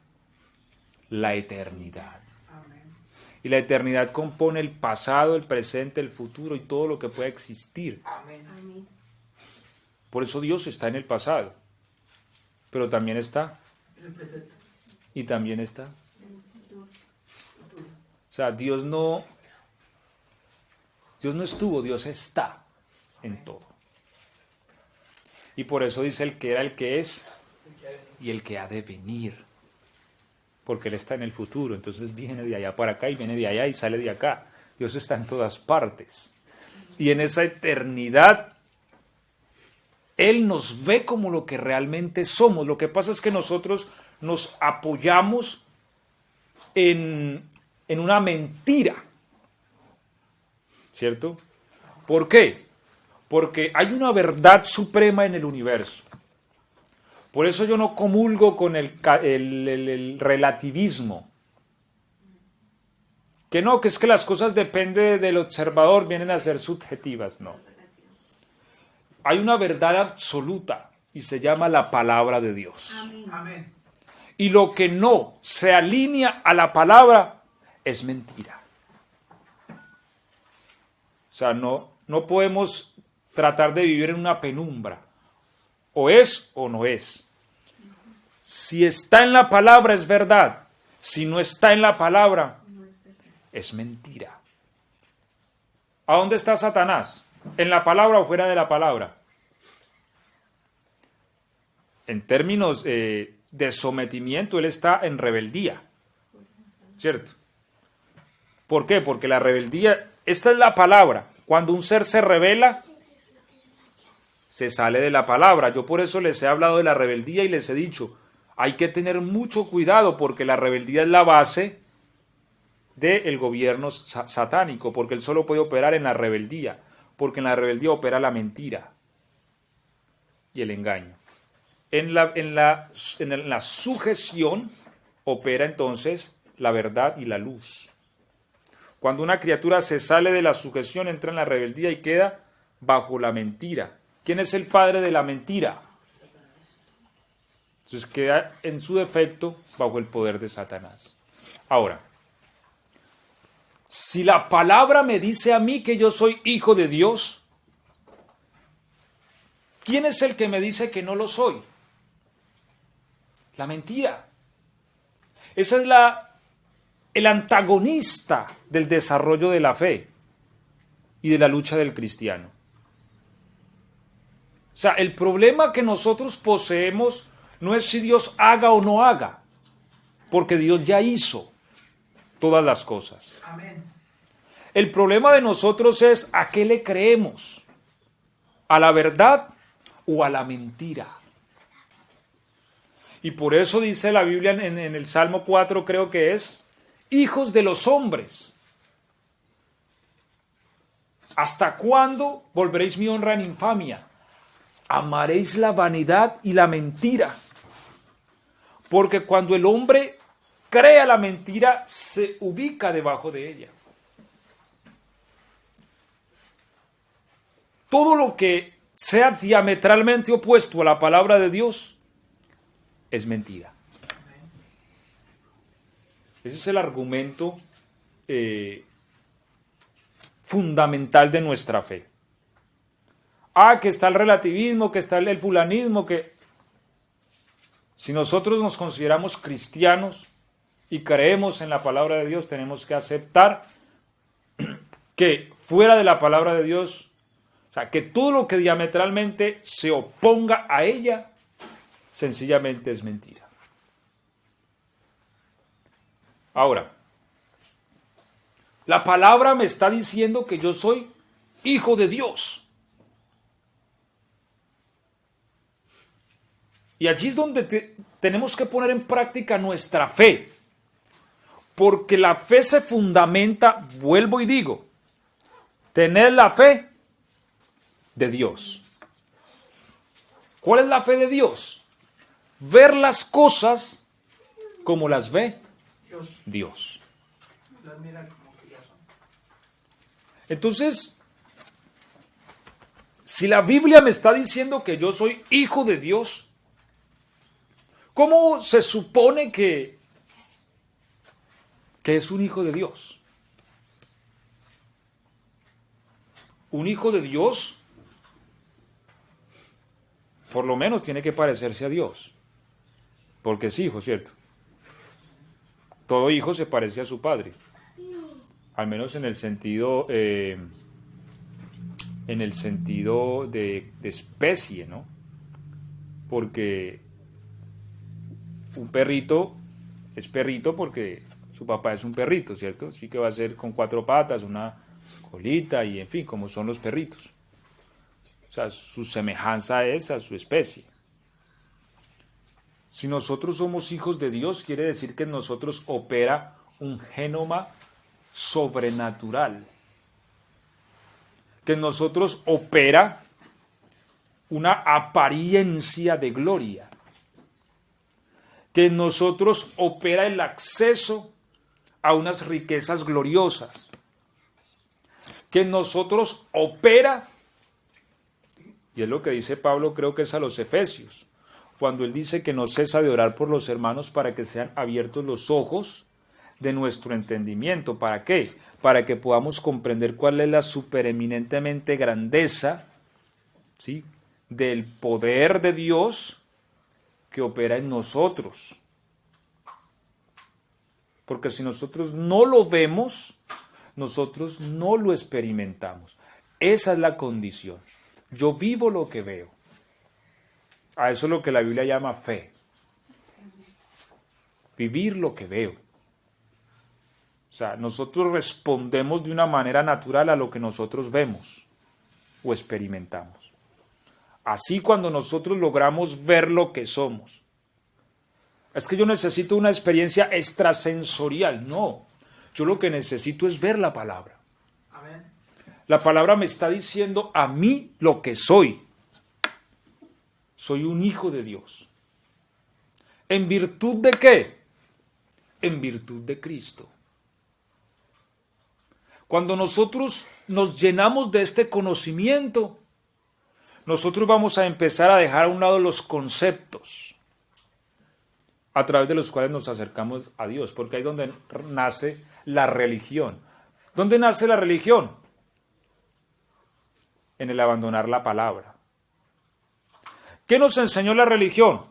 la eternidad. Amén. Y la eternidad compone el pasado, el presente, el futuro y todo lo que pueda existir. Amén. Amén. Por eso Dios está en el pasado, pero también está En el presente. y también está. En el futuro. O sea, Dios no estuvo, Dios está en todo. Y por eso dice el que era, el que es y el que ha de venir. Porque Él está en el futuro, entonces viene de allá para acá y viene de allá y sale de acá. Dios está en todas partes. Y en esa eternidad, Él nos ve como lo que realmente somos. Lo que pasa es que nosotros nos apoyamos en una mentira. ¿Cierto? ¿Por qué? Porque hay una verdad suprema en el universo. Por eso yo no comulgo con el relativismo. Que no, que es que las cosas dependen del observador, vienen a ser subjetivas, no. Hay una verdad absoluta y se llama la palabra de Dios. Amén. Amén. Y lo que no se alinea a la palabra es mentira. O sea, no podemos tratar de vivir en una penumbra. O es o no es. Si está en la palabra es verdad. Si no está en la palabra No es verdad. es mentira. ¿A dónde está Satanás? ¿En la palabra o fuera de la palabra? En términos de sometimiento, él está en rebeldía. ¿Cierto? ¿Por qué? Porque la rebeldía, esta es la palabra. Cuando un ser se rebela, se sale de la palabra. Yo por eso les he hablado de la rebeldía y les he dicho, hay que tener mucho cuidado porque la rebeldía es la base del gobierno satánico, porque él solo puede operar en la rebeldía, porque en la rebeldía opera la mentira y el engaño. En la sujeción opera entonces la verdad y la luz. Cuando una criatura se sale de la sujeción, entra en la rebeldía y queda bajo la mentira. ¿Quién es el padre de la mentira? Entonces queda en su defecto bajo el poder de Satanás. Ahora, si la palabra me dice a mí que yo soy hijo de Dios, ¿quién es el que me dice que no lo soy? La mentira. Esa es el antagonista del desarrollo de la fe y de la lucha del cristiano. O sea, el problema que nosotros poseemos no es si Dios haga o no haga, porque Dios ya hizo todas las cosas. Amén. El problema de nosotros es a qué le creemos, a la verdad o a la mentira. Y por eso dice la Biblia en el Salmo 4, creo que es, hijos de los hombres, ¿hasta cuándo volveréis mi honra en infamia? Amaréis la vanidad y la mentira. Porque cuando el hombre crea la mentira, se ubica debajo de ella. Todo lo que sea diametralmente opuesto a la palabra de Dios es mentira. Ese es el argumento fundamental de nuestra fe. Que está el relativismo, que está el fulanismo, que... Si nosotros nos consideramos cristianos y creemos en la palabra de Dios, tenemos que aceptar que fuera de la palabra de Dios, o sea, que todo lo que diametralmente se oponga a ella, sencillamente es mentira. Ahora, la palabra me está diciendo que yo soy hijo de Dios. Y allí es donde tenemos que poner en práctica nuestra fe. Porque la fe se fundamenta, vuelvo y digo, tener la fe de Dios. ¿Cuál es la fe de Dios? Ver las cosas como las ve Dios. Las mira como que ya son. Entonces, si la Biblia me está diciendo que yo soy hijo de Dios, ¿cómo se supone que es un hijo de Dios? Un hijo de Dios, por lo menos tiene que parecerse a Dios, porque es hijo, ¿cierto? Todo hijo se parece a su padre, al menos en el sentido de especie, ¿no? Porque un perrito es perrito porque su papá es un perrito, ¿cierto? Sí que va a ser con 4 patas, una colita y en fin, como son los perritos. O sea, su semejanza es a su especie. Si nosotros somos hijos de Dios, quiere decir que en nosotros opera un genoma sobrenatural. Que en nosotros opera una apariencia de gloria. Que en nosotros opera el acceso a unas riquezas gloriosas. Que en nosotros opera, y es lo que dice Pablo, creo que es a los Efesios, cuando él dice que no cesa de orar por los hermanos para que sean abiertos los ojos de nuestro entendimiento. ¿Para qué? Para que podamos comprender cuál es la supereminentemente grandeza, ¿sí?, del poder de Dios que opera en nosotros. Porque si nosotros no lo vemos, nosotros no lo experimentamos. Esa es la condición. Yo vivo lo que veo. A eso es lo que la Biblia llama fe. Vivir lo que veo. O sea, nosotros respondemos de una manera natural a lo que nosotros vemos o experimentamos. Así cuando nosotros logramos ver lo que somos. Es que yo necesito una experiencia extrasensorial. No, yo lo que necesito es ver la palabra. Amén. La palabra me está diciendo a mí lo que soy. Soy un hijo de Dios. ¿En virtud de qué? En virtud de Cristo. Cuando nosotros nos llenamos de este conocimiento, nosotros vamos a empezar a dejar a un lado los conceptos a través de los cuales nos acercamos a Dios, porque ahí es donde nace la religión. ¿Dónde nace la religión? En el abandonar la palabra. ¿Qué nos enseñó la religión?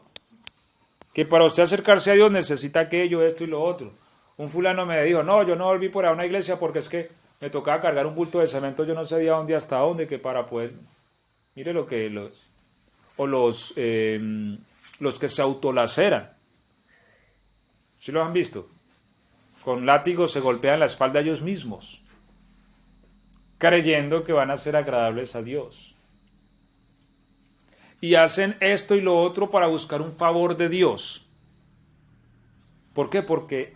Que para usted acercarse a Dios necesita aquello, esto y lo otro. Un fulano me dijo, no, yo no volví por a una iglesia porque es que me tocaba cargar un bulto de cemento, yo no sé de dónde hasta dónde, que para poder... Mire lo que los que se autolaceran. ¿Sí lo han visto? Con látigos se golpean la espalda ellos mismos, creyendo que van a ser agradables a Dios. Y hacen esto y lo otro para buscar un favor de Dios. ¿Por qué? Porque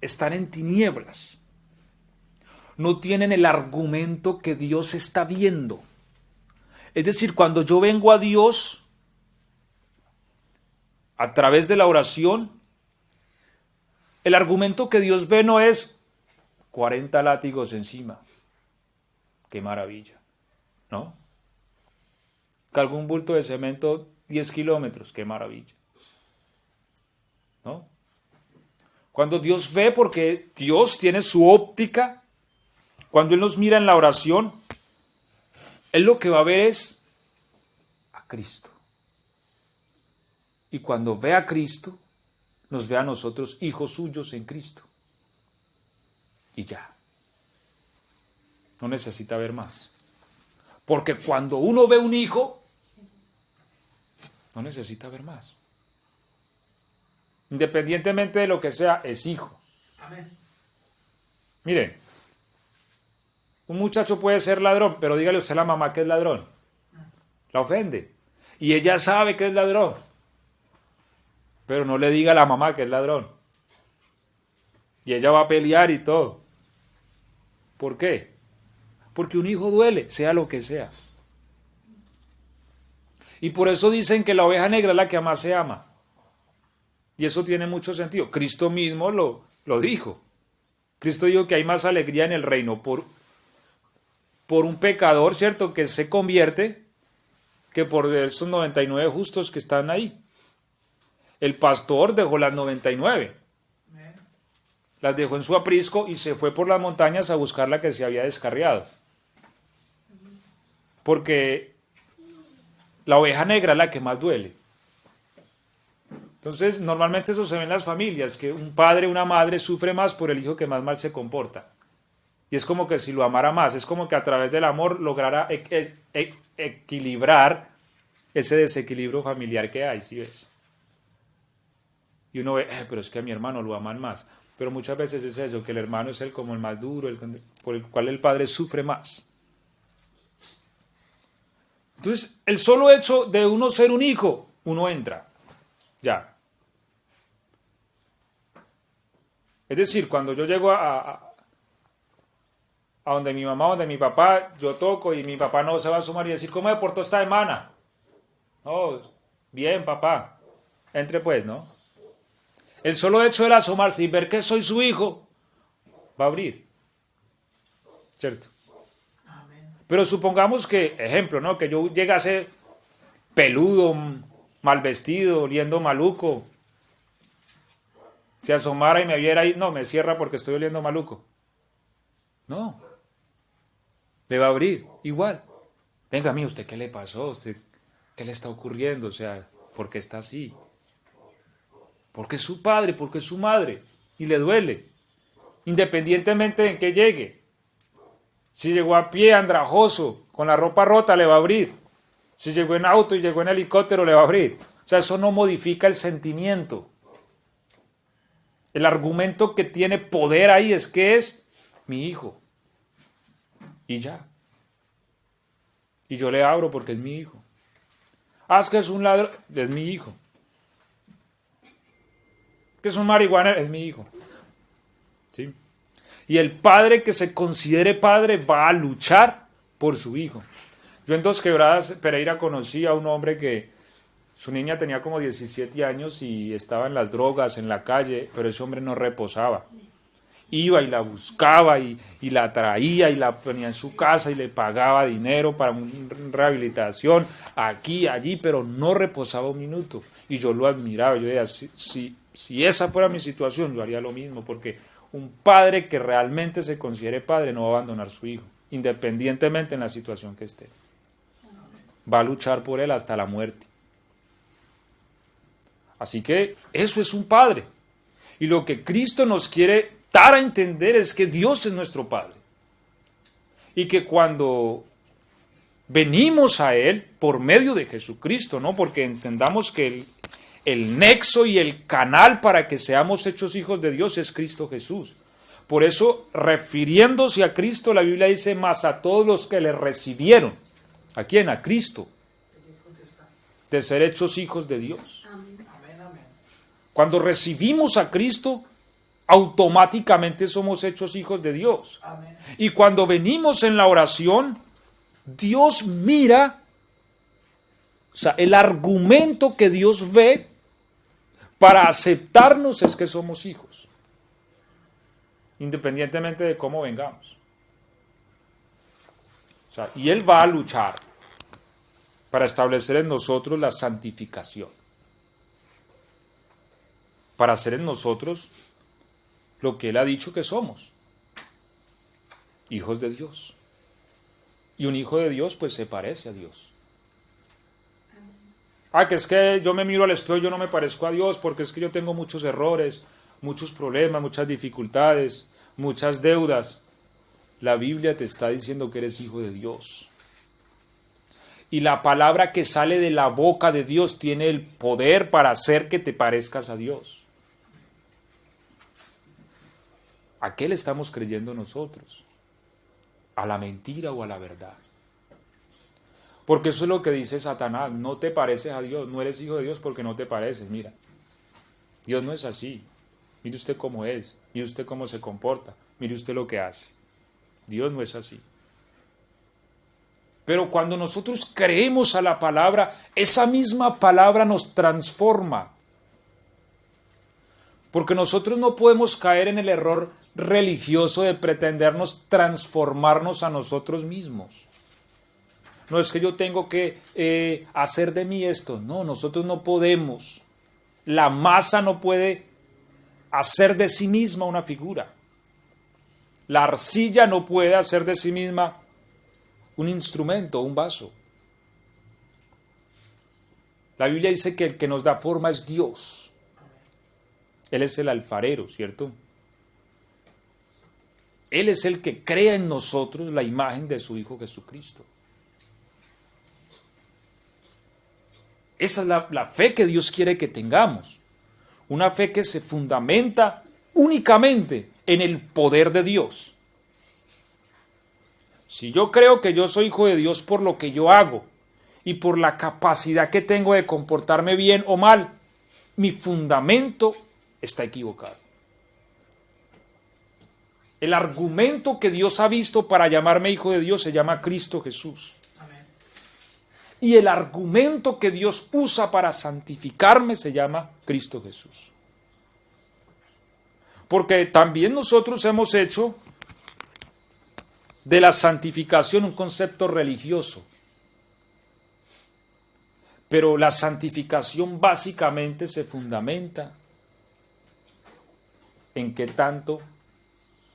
están en tinieblas. No tienen el argumento que Dios está viendo. Es decir, cuando yo vengo a Dios a través de la oración, el argumento que Dios ve no es 40 látigos encima. ¡Qué maravilla! ¿No? Cargo un bulto de cemento 10 kilómetros. ¡Qué maravilla! ¿No? Cuando Dios ve, porque Dios tiene su óptica, cuando Él nos mira en la oración, Él lo que va a ver es a Cristo. Y cuando ve a Cristo, nos ve a nosotros hijos suyos en Cristo. Y ya. No necesita ver más. Porque cuando uno ve un hijo, no necesita ver más. Independientemente de lo que sea, es hijo. Amén. Miren, un muchacho puede ser ladrón, pero dígale usted a la mamá que es ladrón. La ofende. Y ella sabe que es ladrón. Pero no le diga a la mamá que es ladrón. Y ella va a pelear y todo. ¿Por qué? Porque un hijo duele, sea lo que sea. Y por eso dicen que la oveja negra es la que más se ama. Y eso tiene mucho sentido. Cristo mismo lo dijo. Cristo dijo que hay más alegría en el reino por un pecador, ¿cierto?, que se convierte, que por esos 99 justos que están ahí. El pastor dejó las 99. Las dejó en su aprisco y se fue por las montañas a buscar la que se había descarriado. Porque la oveja negra es la que más duele. Entonces, normalmente eso se ve en las familias, que un padre o una madre sufre más por el hijo que más mal se comporta. Y es como que si lo amara más, es como que a través del amor lograra equilibrar ese desequilibrio familiar que hay, ¿sí ves? Y uno ve, pero es que a mi hermano lo aman más. Pero muchas veces es eso, que el hermano es como el más duro, por el cual el padre sufre más. Entonces, el solo hecho de uno ser un hijo, uno entra. Ya. Es decir, cuando yo llego a donde mi mamá, donde mi papá, yo toco y mi papá no se va a asomar y decir, ¿cómo me portó esta semana? No, bien, papá. Entre pues, ¿no? El solo hecho de asomarse y ver que soy su hijo, va a abrir. ¿Cierto? Pero supongamos que, ejemplo, ¿no?, que yo llegase peludo, mal vestido, oliendo maluco, se asomara y me viera ahí, no, me cierra porque estoy oliendo maluco. No. Le va a abrir, igual. Venga, a mí, ¿usted qué le pasó? ¿Usted qué le está ocurriendo? O sea, ¿por qué está así? Porque es su padre, porque es su madre, y le duele, independientemente de en qué llegue. Si llegó a pie, andrajoso, con la ropa rota, le va a abrir. Si llegó en auto y llegó en helicóptero, le va a abrir. O sea, eso no modifica el sentimiento. El argumento que tiene poder ahí es que es mi hijo. Y ya. Y yo le abro porque es mi hijo. Es que es un ladrón, es mi hijo. Que es un marihuanero, es mi hijo. ¿Sí? Y el padre que se considere padre va a luchar por su hijo. Yo en Dos Quebradas, Pereira, conocí a un hombre que su niña tenía como 17 años y estaba en las drogas, en la calle, pero ese hombre no reposaba. Iba y la buscaba y la traía y la ponía en su casa y le pagaba dinero para una rehabilitación aquí, allí, pero no reposaba un minuto. Y yo lo admiraba, yo decía, si esa fuera mi situación, yo haría lo mismo, porque un padre que realmente se considere padre no va a abandonar a su hijo, independientemente en la situación que esté. Va a luchar por él hasta la muerte. Así que eso es un padre. Y lo que Cristo nos quiere dar a entender es que Dios es nuestro Padre. Y que cuando venimos a Él por medio de Jesucristo, ¿no? Porque entendamos que el nexo y el canal para que seamos hechos hijos de Dios es Cristo Jesús. Por eso, refiriéndose a Cristo, la Biblia dice, más a todos los que le recibieron. ¿A quién? A Cristo. De ser hechos hijos de Dios. Cuando recibimos a Cristo, automáticamente somos hechos hijos de Dios. Amén. Y cuando venimos en la oración, Dios mira, o sea, el argumento que Dios ve para aceptarnos es que somos hijos, independientemente de cómo vengamos. O sea, y Él va a luchar para establecer en nosotros la santificación, para hacer en nosotros lo que Él ha dicho que somos, hijos de Dios. Y un hijo de Dios pues se parece a Dios. Que es que yo me miro al espejo y yo no me parezco a Dios porque es que yo tengo muchos errores, muchos problemas, muchas dificultades, muchas deudas. La Biblia te está diciendo que eres hijo de Dios. Y la palabra que sale de la boca de Dios tiene el poder para hacer que te parezcas a Dios. ¿A qué le estamos creyendo nosotros? ¿A la mentira o a la verdad? Porque eso es lo que dice Satanás, no te pareces a Dios, no eres hijo de Dios porque no te pareces, mira. Dios no es así, mire usted cómo es, mire usted cómo se comporta, mire usted lo que hace. Dios no es así. Pero cuando nosotros creemos a la palabra, esa misma palabra nos transforma. Porque nosotros no podemos caer en el error religioso de pretendernos transformarnos a nosotros mismos. No es que yo tengo que hacer de mí esto. No, nosotros no podemos. La masa no puede hacer de sí misma una figura. La arcilla no puede hacer de sí misma un instrumento, un vaso. La Biblia dice que el que nos da forma es Dios. Él es el alfarero, ¿cierto? Él es el que crea en nosotros la imagen de su Hijo Jesucristo. Esa es la fe que Dios quiere que tengamos. Una fe que se fundamenta únicamente en el poder de Dios. Si yo creo que yo soy hijo de Dios por lo que yo hago y por la capacidad que tengo de comportarme bien o mal, mi fundamento está equivocado. El argumento que Dios ha visto para llamarme hijo de Dios se llama Cristo Jesús. Amén. Y el argumento que Dios usa para santificarme se llama Cristo Jesús. Porque también nosotros hemos hecho de la santificación un concepto religioso. Pero la santificación básicamente se fundamenta en qué tanto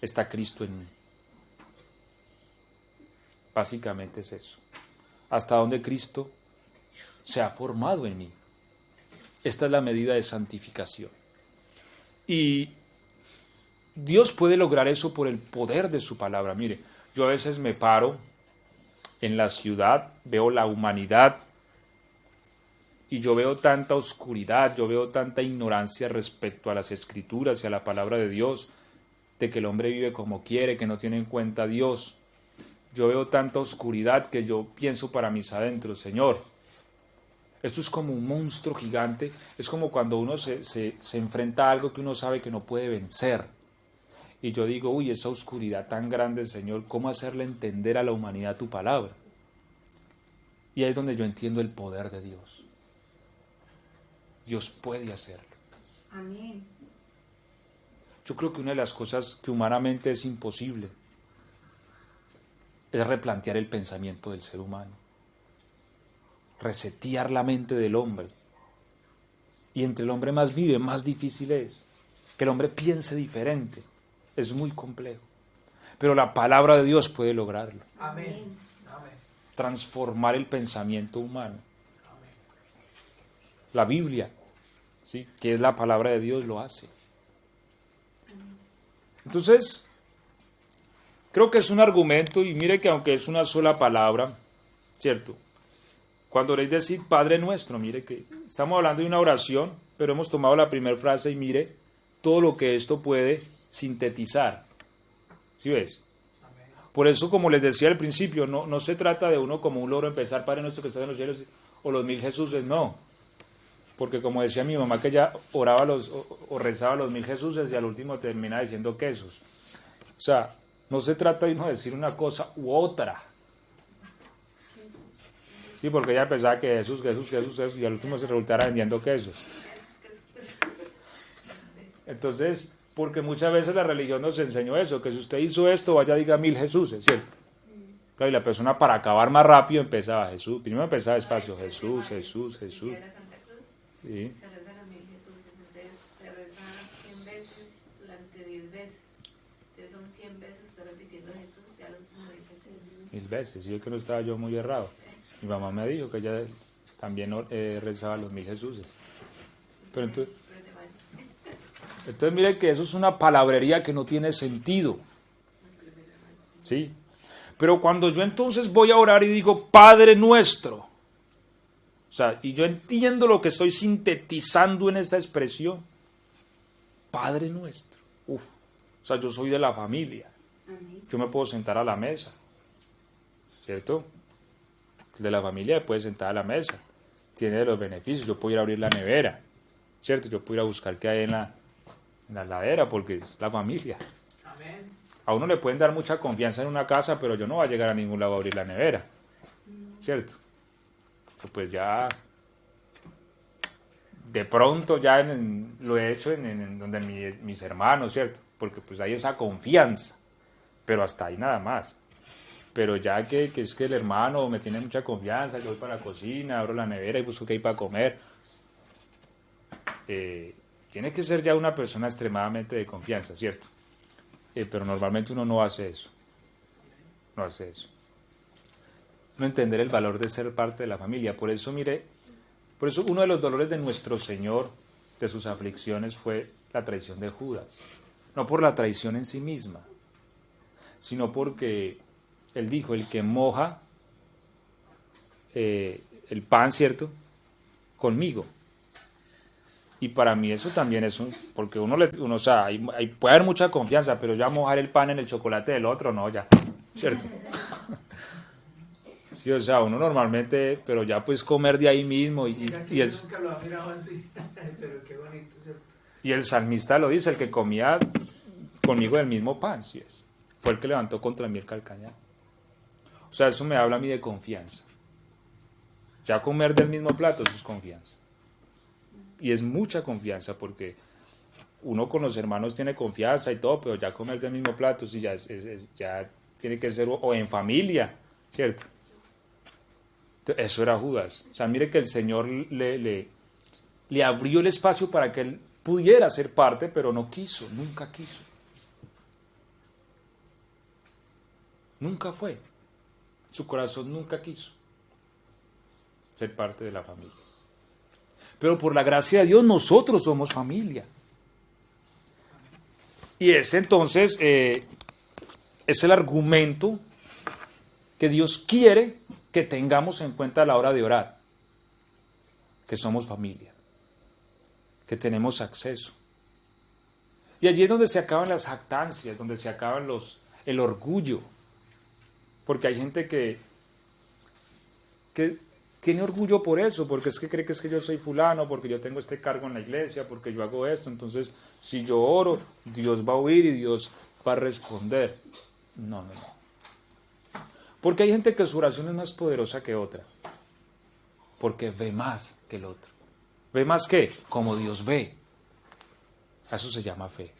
está Cristo en mí. Básicamente es eso. Hasta dónde Cristo se ha formado en mí. Esta es la medida de santificación. Y Dios puede lograr eso por el poder de su palabra. Mire, yo a veces me paro en la ciudad, veo la humanidad y yo veo tanta oscuridad, yo veo tanta ignorancia respecto a las Escrituras y a la palabra de Dios, de que el hombre vive como quiere, que no tiene en cuenta a Dios. Yo veo tanta oscuridad que yo pienso para mis adentros, Señor, esto es como un monstruo gigante, es como cuando uno se enfrenta a algo que uno sabe que no puede vencer. Y yo digo, uy, esa oscuridad tan grande, Señor, ¿cómo hacerle entender a la humanidad tu palabra? Y ahí es donde yo entiendo el poder de Dios. Dios puede hacerlo. Amén. Yo creo que una de las cosas que humanamente es imposible es replantear el pensamiento del ser humano. Resetear la mente del hombre. Y entre el hombre más vive, más difícil es. Que el hombre piense diferente. Es muy complejo. Pero la palabra de Dios puede lograrlo. Amén. Amén. Transformar el pensamiento humano. Amén. La Biblia, ¿sí?, que es la palabra de Dios, lo hace. Entonces, creo que es un argumento, y mire que aunque es una sola palabra, ¿cierto? Cuando oréis decir Padre Nuestro, mire que estamos hablando de una oración, pero hemos tomado la primera frase y mire todo lo que esto puede sintetizar. ¿Sí ves? Amén. Por eso, como les decía al principio, no se trata de uno como un loro empezar Padre Nuestro que estás en los cielos o los 1000 Jesuses, no. Porque como decía mi mamá, que ella oraba o rezaba los 1000 Jesuses y al último termina diciendo quesos. O sea, no se trata de uno decir una cosa u otra. Sí, porque ella pensaba que Jesús, y al último se resultara vendiendo quesos. Entonces, porque muchas veces la religión nos enseñó eso, que si usted hizo esto, vaya diga 1000 Jesuses, ¿cierto? Claro, y la persona para acabar más rápido empezaba Jesús, primero empezaba despacio, Jesús. La Santa Cruz, Sí. se reza las 1000 Jesuses, entonces se reza 100 veces durante 10 veces. Entonces son 100 veces usted repitiendo Jesús, ya lo último dice Jesús. 1000 veces, y yo que no estaba yo muy errado. Mi mamá me dijo que ella también rezaba los 1000 Jesuses. Pero entonces mire que eso es una palabrería que no tiene sentido. ¿Sí? Pero cuando yo entonces voy a orar y digo Padre Nuestro, o sea, y yo entiendo lo que estoy sintetizando en esa expresión, Padre Nuestro. Uf, o sea, yo soy de la familia. Yo me puedo sentar a la mesa, ¿cierto? De la familia puede sentar a la mesa, tiene los beneficios. Yo puedo ir a abrir la nevera, ¿cierto? Yo puedo ir a buscar qué hay en la heladera, porque es la familia. Amén. A uno le pueden dar mucha confianza en una casa, pero yo no voy a llegar a ningún lado a abrir la nevera. ¿cierto? Pues ya, de pronto ya lo he hecho en donde mis hermanos, ¿cierto? Porque pues hay esa confianza, pero hasta ahí nada más. Pero ya que es que el hermano me tiene mucha confianza, yo voy para la cocina, abro la nevera y busco qué hay para comer. Tiene que ser ya una persona extremadamente de confianza, ¿cierto? Pero normalmente uno no hace eso. No hace eso. No entender el valor de ser parte de la familia. Por eso, mire, por eso uno de los dolores de nuestro Señor, de sus aflicciones, fue la traición de Judas. No por la traición en sí misma, sino porque Él dijo, el que moja el pan, ¿cierto?, conmigo. Y para mí eso también es porque uno o sea, puede haber mucha confianza, pero ya mojar el pan en el chocolate del otro, no, ya, ¿cierto? Sí, o sea, uno normalmente, pero ya pues comer de ahí mismo Nunca lo ha mirado así, pero qué bonito, ¿cierto? Y el salmista lo dice, el que comía conmigo del mismo pan, sí es. Fue el que levantó contra mí el calcañar. O sea, eso me habla a mí de confianza. Ya comer del mismo plato, eso es confianza. Y es mucha confianza porque uno con los hermanos tiene confianza y todo, pero ya comer del mismo plato, sí, ya tiene que ser o en familia, ¿cierto? Entonces, eso era Judas. O sea, mire que el Señor le abrió el espacio para que él pudiera ser parte, pero no quiso, nunca quiso. Nunca fue. Su corazón nunca quiso ser parte de la familia. Pero por la gracia de Dios nosotros somos familia. Y ese entonces es el argumento que Dios quiere que tengamos en cuenta a la hora de orar. Que somos familia. Que tenemos acceso. Y allí es donde se acaban las jactancias, donde se acaban el orgullo. Porque hay gente que tiene orgullo por eso, porque es que cree que es que yo soy fulano, porque yo tengo este cargo en la iglesia, porque yo hago esto, entonces si yo oro, Dios va a oír y Dios va a responder. No. Porque hay gente que su oración es más poderosa que otra, porque ve más que el otro. ¿Ve más qué? Como Dios ve. Eso se llama fe.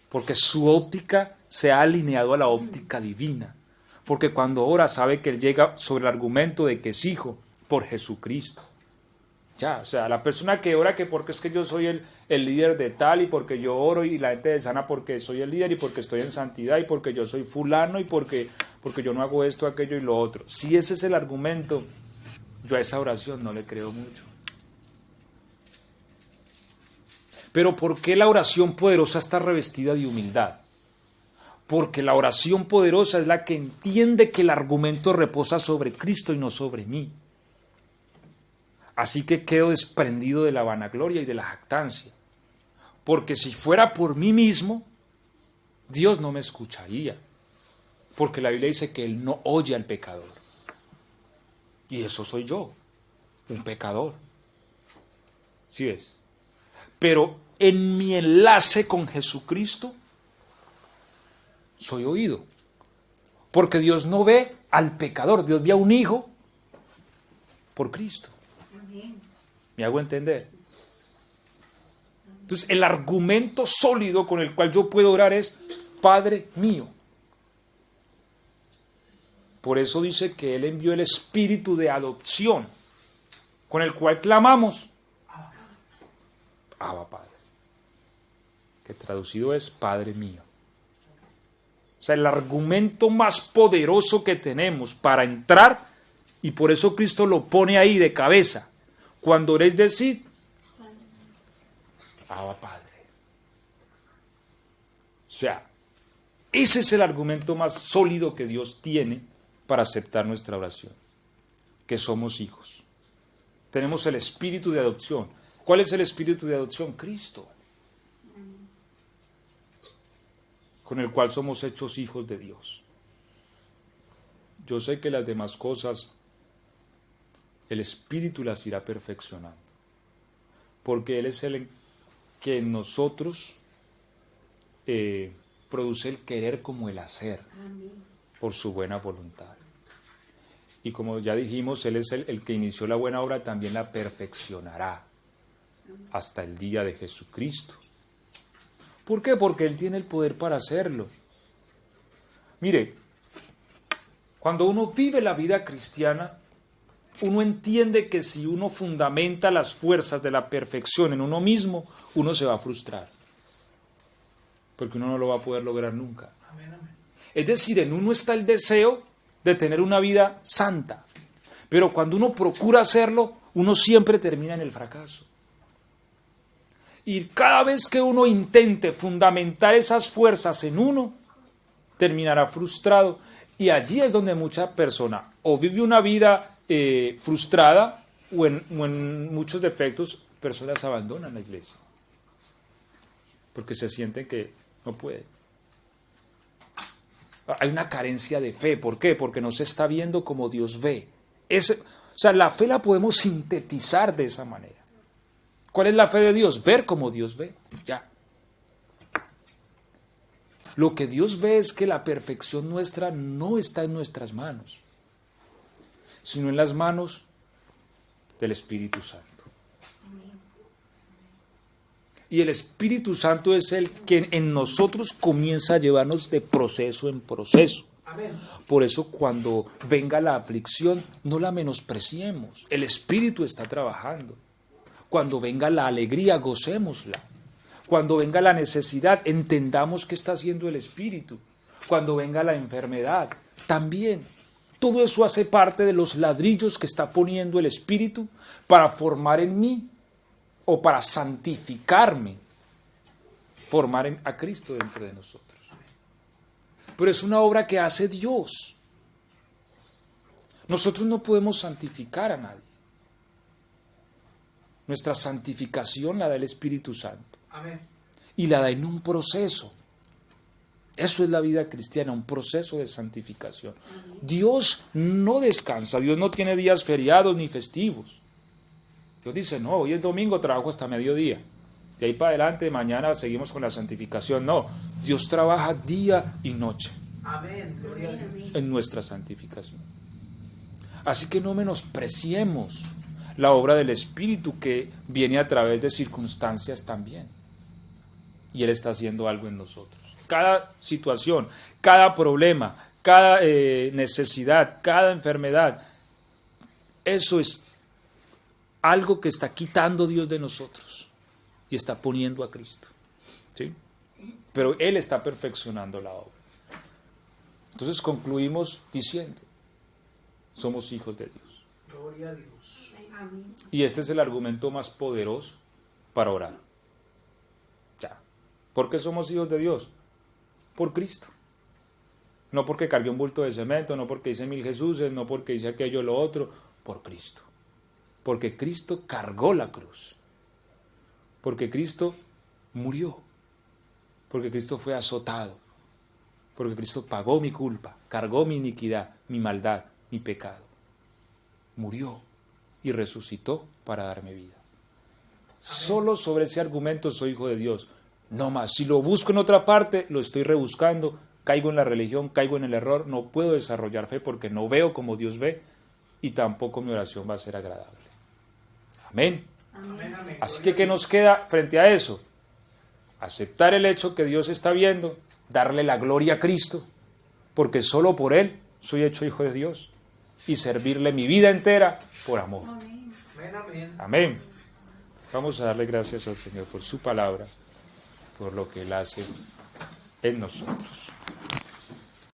Porque su óptica se ha alineado a la óptica divina. Porque cuando ora sabe que él llega sobre el argumento de que es hijo por Jesucristo. Ya, o sea, la persona que ora que porque es que yo soy el líder de tal y porque yo oro y la gente es sana porque soy el líder y porque estoy en santidad y porque yo soy fulano y porque yo no hago esto, aquello y lo otro. Si ese es el argumento, yo a esa oración no le creo mucho. Pero ¿por qué la oración poderosa está revestida de humildad? Porque la oración poderosa es la que entiende que el argumento reposa sobre Cristo y no sobre mí. Así que quedo desprendido de la vanagloria y de la jactancia. Porque si fuera por mí mismo, Dios no me escucharía. Porque la Biblia dice que Él no oye al pecador. Y eso soy yo, un pecador. ¿Sí ves? Pero en mi enlace con Jesucristo, soy oído. Porque Dios no ve al pecador, Dios ve a un hijo por Cristo. ¿Me hago entender? Entonces, el argumento sólido con el cual yo puedo orar es Padre mío. Por eso dice que Él envió el espíritu de adopción, con el cual clamamos Abba Padre, que traducido es Padre mío. O sea, el argumento más poderoso que tenemos para entrar, y por eso Cristo lo pone ahí de cabeza. Cuando oréis, decid, Abba Padre. O sea, ese es el argumento más sólido que Dios tiene para aceptar nuestra oración. Que somos hijos. Tenemos el espíritu de adopción. ¿Cuál es el espíritu de adopción? Cristo. Con el cual somos hechos hijos de Dios. Yo sé que las demás cosas, el Espíritu las irá perfeccionando. Porque Él es el que en nosotros produce el querer como el hacer. Por su buena voluntad. Y como ya dijimos, Él es el que inició la buena obra, también la perfeccionará hasta el día de Jesucristo. ¿Por qué? Porque Él tiene el poder para hacerlo. Mire, cuando uno vive la vida cristiana, uno entiende que si uno fundamenta las fuerzas de la perfección en uno mismo, uno se va a frustrar. Porque uno no lo va a poder lograr nunca. Amén, amén. Es decir, en uno está el deseo de tener una vida santa. Pero cuando uno procura hacerlo, uno siempre termina en el fracaso. Y cada vez que uno intente fundamentar esas fuerzas en uno, terminará frustrado. Y allí es donde mucha persona o vive una vida frustrada o en muchos defectos, personas abandonan la iglesia. Porque se sienten que no pueden. Hay una carencia de fe. ¿Por qué? Porque no se está viendo como Dios ve. O sea, la fe la podemos sintetizar de esa manera. ¿Cuál es la fe de Dios? Ver como Dios ve. Ya. Lo que Dios ve es que la perfección nuestra no está en nuestras manos, sino en las manos del Espíritu Santo. Y el Espíritu Santo es el que en nosotros comienza a llevarnos de proceso en proceso. Amén. Por eso cuando venga la aflicción, no la menospreciemos. El Espíritu está trabajando. Cuando venga la alegría, gocémosla. Cuando venga la necesidad, entendamos qué está haciendo el Espíritu. Cuando venga la enfermedad, también. Todo eso hace parte de los ladrillos que está poniendo el Espíritu para formar en mí o para santificarme, formar a Cristo dentro de nosotros. Pero es una obra que hace Dios. Nosotros no podemos santificar a nadie. Nuestra santificación la da el Espíritu Santo. Amén. Y la da en un proceso. Eso es la vida cristiana, un proceso de santificación. Dios no descansa, Dios no tiene días feriados ni festivos. Dios dice, no, hoy es domingo, trabajo hasta mediodía. De ahí para adelante, mañana seguimos con la santificación. No, Dios trabaja día y noche. Amén. Gloria a Dios. En nuestra santificación. Así que no menospreciemos la obra del Espíritu que viene a través de circunstancias también. Y Él está haciendo algo en nosotros. Cada situación, cada problema, cada necesidad, cada enfermedad, eso es algo que está quitando Dios de nosotros y está poniendo a Cristo. ¿Sí? Pero Él está perfeccionando la obra. Entonces concluimos diciendo, somos hijos de Dios. Gloria a Dios. Amén. Y este es el argumento más poderoso para orar. Ya. ¿Por qué somos hijos de Dios? Por Cristo. No porque cargué un bulto de cemento, no porque hice 1000 Jesuses, no porque hice aquello lo otro, por Cristo. Porque Cristo cargó la cruz. Porque Cristo murió. Porque Cristo fue azotado. Porque Cristo pagó mi culpa, cargó mi iniquidad, mi maldad, mi pecado. Murió y resucitó para darme vida. Solo sobre ese argumento soy hijo de Dios. No más. Si lo busco en otra parte, lo estoy rebuscando, caigo en la religión, caigo en el error, no puedo desarrollar fe porque no veo como Dios ve y tampoco mi oración va a ser agradable. Amén. Amén, amén. Así que, ¿qué nos queda frente a eso? Aceptar el hecho que Dios está viendo, darle la gloria a Cristo, porque solo por Él soy hecho hijo de Dios, y servirle mi vida entera por amor. Amén. Amén, amén. Amén. Vamos a darle gracias al Señor por su palabra, por lo que Él hace en nosotros.